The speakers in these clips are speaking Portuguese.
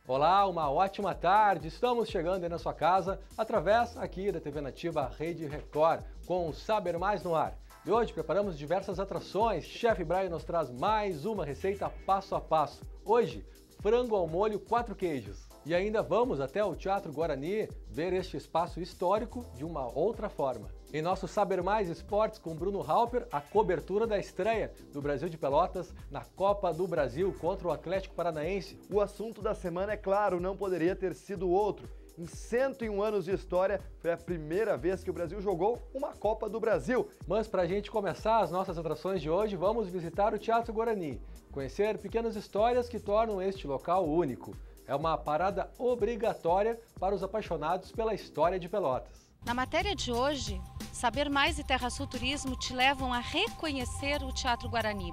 Olá, uma ótima tarde. Estamos chegando aí na sua casa através aqui da TV Nativa Rede Record com o Saber Mais no ar. E hoje preparamos diversas atrações. Chefe Brian nos traz mais uma receita passo a passo. Hoje, frango ao molho 4 queijos. E ainda vamos até o Teatro Guarani ver este espaço histórico de uma outra forma. Em nosso Saber Mais Esportes com Bruno Halper, a cobertura da estreia do Brasil de Pelotas na Copa do Brasil contra o Atlético Paranaense. O assunto da semana, é claro, não poderia ter sido outro. Em 101 anos de história, foi a primeira vez que o Brasil jogou uma Copa do Brasil. Mas para a gente começar as nossas atrações de hoje, vamos visitar o Teatro Guarani, conhecer pequenas histórias que tornam este local único. É uma parada obrigatória para os apaixonados pela história de Pelotas. Na matéria de hoje, Saber Mais e Terra Sul Turismo te levam a reconhecer o Teatro Guarani.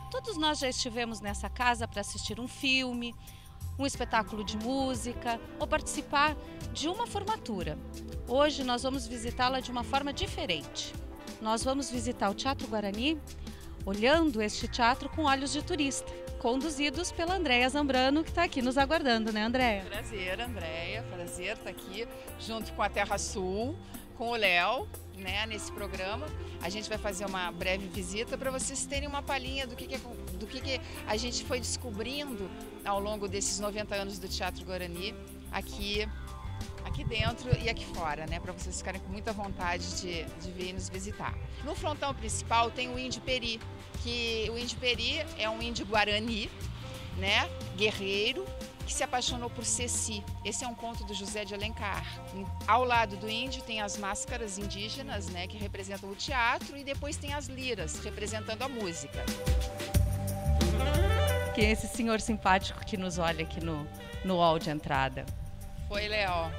Todos nós já estivemos nessa casa para assistir um filme, um espetáculo de música ou participar de uma formatura. Hoje nós vamos visitá-la de uma forma diferente. Nós vamos visitar o Teatro Guarani olhando este teatro com olhos de turista, conduzidos pela Andréia Zambrano, que está aqui nos aguardando, né, Andréia? Prazer, Andréia, prazer estar aqui junto com a Terra Sul, com o Léo, né, nesse programa. A gente vai fazer uma breve visita para vocês terem uma palhinha do que a gente foi descobrindo ao longo desses 90 anos do Teatro Guarani, aqui dentro e aqui fora, né, para vocês ficarem com muita vontade de vir nos visitar. No frontão principal tem o índio Peri, que o índio Peri é um índio guarani, né, guerreiro, que se apaixonou por Ceci. Esse é um conto do José de Alencar. Ao lado do índio tem as máscaras indígenas, né, que representam o teatro, e depois tem as liras, representando a música. Quem é esse senhor simpático que nos olha aqui no hall de entrada? Foi, Léo.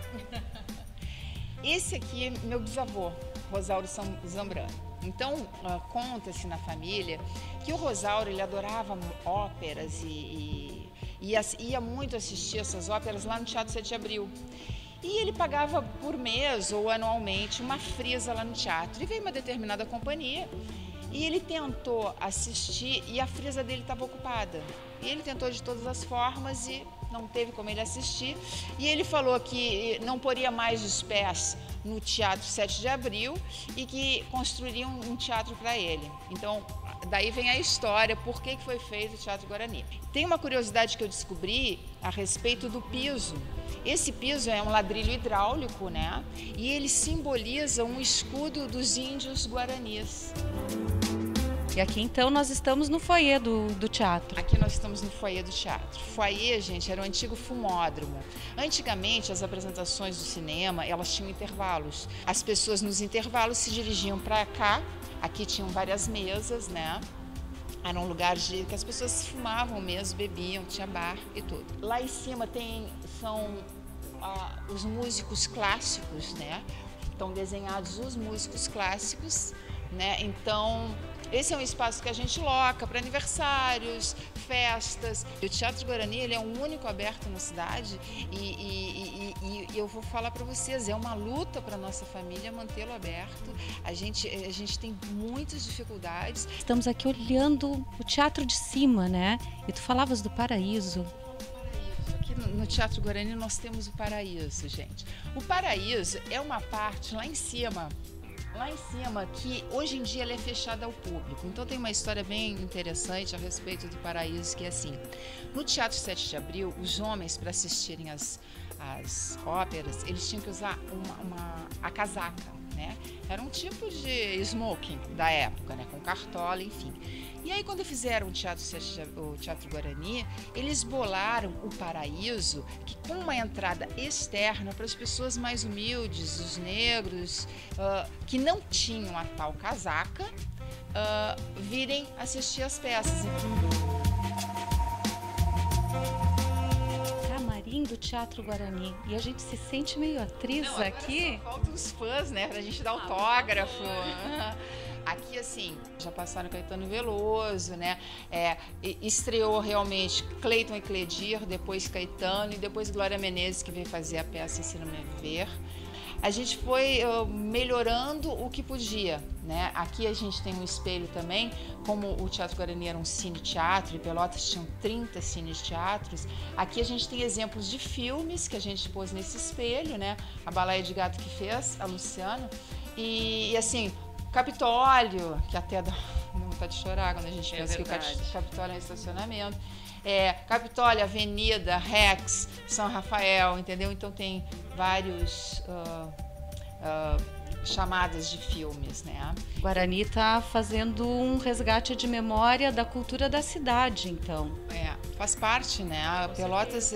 Esse aqui é meu bisavô, Rosauro Zambrano. Então, conta-se na família que o Rosauro, ele adorava óperas e ia muito assistir essas óperas lá no Teatro 7 de Abril. E ele pagava por mês ou anualmente uma frisa lá no teatro. E veio uma determinada companhia e ele tentou assistir e a frisa dele estava ocupada. E ele tentou de todas as formas e não teve como ele assistir. E ele falou que não poria mais os pés no Teatro 7 de Abril e que construiriam um teatro para ele. Então, daí vem a história, por que foi feito o Teatro Guarani. Tem uma curiosidade que eu descobri a respeito do piso. Esse piso é um ladrilho hidráulico, né? E ele simboliza um escudo dos índios guaranis. E aqui então nós estamos no foyer do teatro. Aqui nós estamos no foyer do teatro. Foyer, gente, era o antigo fumódromo. Antigamente as apresentações do cinema, elas tinham intervalos. As pessoas nos intervalos se dirigiam para cá. Aqui tinham várias mesas, né? Era um lugar que as pessoas fumavam mesmo, bebiam, tinha bar e tudo. Lá em cima são os músicos clássicos, né? Estão desenhados os músicos clássicos, né? Então, esse é um espaço que a gente loca para aniversários, festas. O Teatro Guarani, ele é o único aberto na cidade e eu vou falar para vocês, é uma luta para nossa família mantê-lo aberto. A gente tem muitas dificuldades. Estamos aqui olhando o teatro de cima, né? E tu falavas do Paraíso. Aqui no Teatro Guarani nós temos o Paraíso, gente. O Paraíso é uma parte lá em cima, que hoje em dia ela é fechada ao público. Então tem uma história bem interessante a respeito do Paraíso, que é assim: no Teatro 7 de Abril, os homens, para assistirem às óperas, eles tinham que usar a casaca, né? Era um tipo de smoking da época, né? Com cartola, enfim. E aí, quando fizeram o Teatro Guarani, eles bolaram o Paraíso com uma entrada externa para as pessoas mais humildes, os negros, que não tinham a tal casaca, virem assistir as peças. Camarim do Teatro Guarani. E a gente se sente meio atriz aqui. Só faltam os fãs, né? Pra gente dar autógrafo. Aqui, assim, já passaram Caetano Veloso, né? Estreou realmente Cleiton e Cledir, depois Caetano e depois Glória Menezes, que veio fazer a peça Ensina-me a Viver. a gente foi melhorando o que podia, né? Aqui a gente tem um espelho também, como o Teatro Guarani era um cine-teatro e Pelotas tinham 30 cine-teatros, aqui a gente tem exemplos de filmes que a gente pôs nesse espelho, né? A Balaia de Gato que fez, a Luciana, e assim, Capitólio, que até dá vontade de chorar quando a gente pensa que o Capitólio é um estacionamento. Capitólio, Avenida, Rex, São Rafael, entendeu? Então tem vários chamadas de filmes, né? Guarani está fazendo um resgate de memória da cultura da cidade, então. Faz parte, né? A Pelotas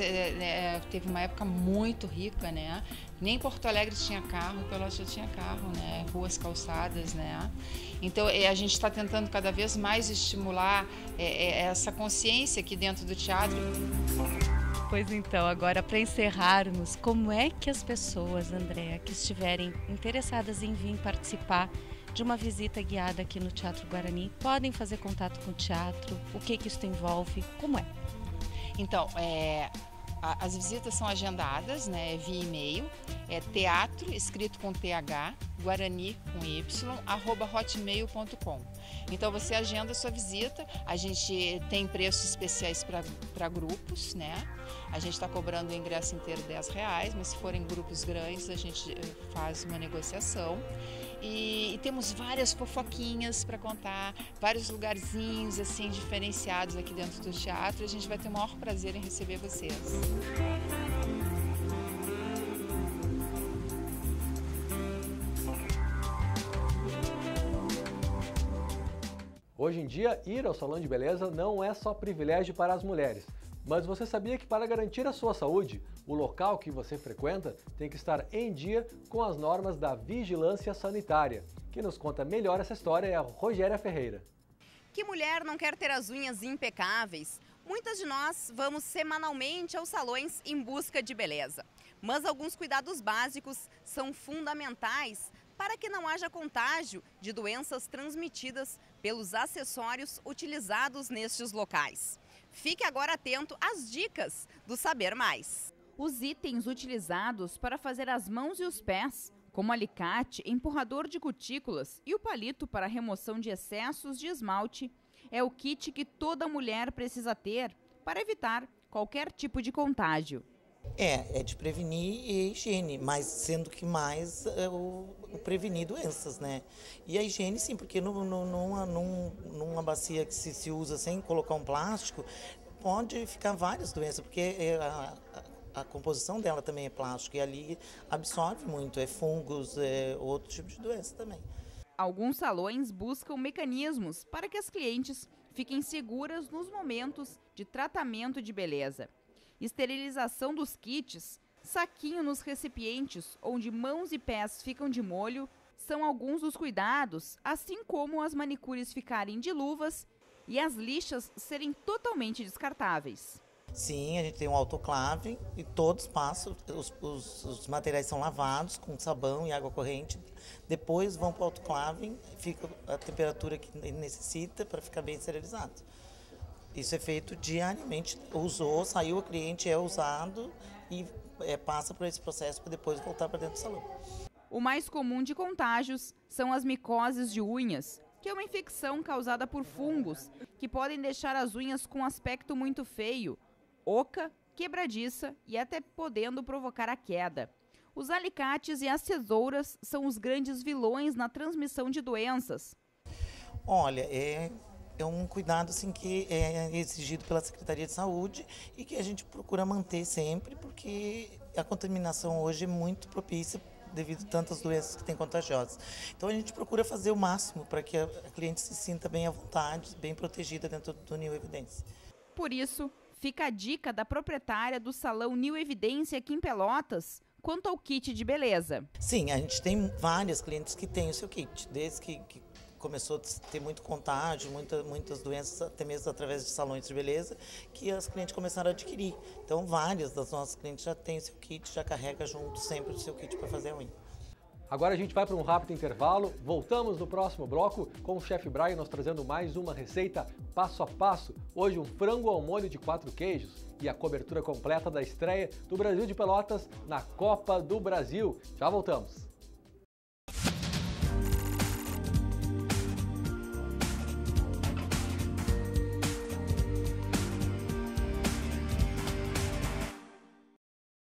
teve uma época muito rica, né? Nem Porto Alegre tinha carro, Pelotas já tinha carro, né? Ruas, calçadas, né? Então a gente está tentando cada vez mais estimular essa consciência aqui dentro do teatro. Pois então, agora para encerrarmos, como é que as pessoas, Andréa, que estiverem interessadas em vir participar de uma visita guiada aqui no Teatro Guarani, podem fazer contato com o teatro? O que isso envolve? Como é? Então, as visitas são agendadas, né, via e-mail, teatro, escrito com TH, guarani com y, @hotmail.com. Então você agenda a sua visita, a gente tem preços especiais para grupos, né? A gente está cobrando o ingresso inteiro R$10, mas se forem grupos grandes a gente faz uma negociação. E temos várias fofoquinhas para contar, vários lugarzinhos assim diferenciados aqui dentro do teatro. A gente vai ter o maior prazer em receber vocês. Hoje em dia, ir ao salão de beleza não é só privilégio para as mulheres. Mas você sabia que para garantir a sua saúde, o local que você frequenta tem que estar em dia com as normas da vigilância sanitária? Quem nos conta melhor essa história é a Rogéria Ferreira. Que mulher não quer ter as unhas impecáveis? Muitas de nós vamos semanalmente aos salões em busca de beleza. Mas alguns cuidados básicos são fundamentais para que não haja contágio de doenças transmitidas pelos acessórios utilizados nestes locais. Fique agora atento às dicas do Saber Mais. Os itens utilizados para fazer as mãos e os pés, como alicate, empurrador de cutículas e o palito para remoção de excessos de esmalte, é o kit que toda mulher precisa ter para evitar qualquer tipo de contágio. É de prevenir e higiene, mas sendo que mais o prevenir doenças, né? E a higiene sim, porque numa bacia que se usa sem colocar um plástico, pode ficar várias doenças, porque a composição dela também é plástico e ali absorve muito, fungos, outro tipo de doença também. Alguns salões buscam mecanismos para que as clientes fiquem seguras nos momentos de tratamento de beleza. Esterilização dos kits, saquinho nos recipientes onde mãos e pés ficam de molho, são alguns dos cuidados, assim como as manicures ficarem de luvas e as lixas serem totalmente descartáveis. Sim, a gente tem um autoclave e todos passam, os materiais são lavados com sabão e água corrente, depois vão para o autoclave, fica a temperatura que necessita para ficar bem esterilizado. Isso é feito diariamente, usou, saiu o cliente, é usado e passa por esse processo para depois voltar para dentro do salão. O mais comum de contágios são as micoses de unhas, que é uma infecção causada por fungos, que podem deixar as unhas com aspecto muito feio, oca, quebradiça e até podendo provocar a queda. Os alicates e as tesouras são os grandes vilões na transmissão de doenças. Olha, é um cuidado assim, que é exigido pela Secretaria de Saúde e que a gente procura manter sempre, porque a contaminação hoje é muito propícia devido a tantas doenças que tem contagiosas. Então a gente procura fazer o máximo para que a cliente se sinta bem à vontade, bem protegida dentro do New Evidência. Por isso, fica a dica da proprietária do salão New Evidência aqui em Pelotas quanto ao kit de beleza. Sim, a gente tem várias clientes que têm o seu kit, desde que começou a ter muito contágio, muitas doenças, até mesmo através de salões de beleza, que as clientes começaram a adquirir. Então, várias das nossas clientes já têm o seu kit, já carrega junto sempre o seu kit para fazer a unha. Agora a gente vai para um rápido intervalo, voltamos no próximo bloco com o chefe Brian nos trazendo mais uma receita passo a passo. Hoje um frango ao molho de 4 queijos e a cobertura completa da estreia do Brasil de Pelotas na Copa do Brasil. Já voltamos!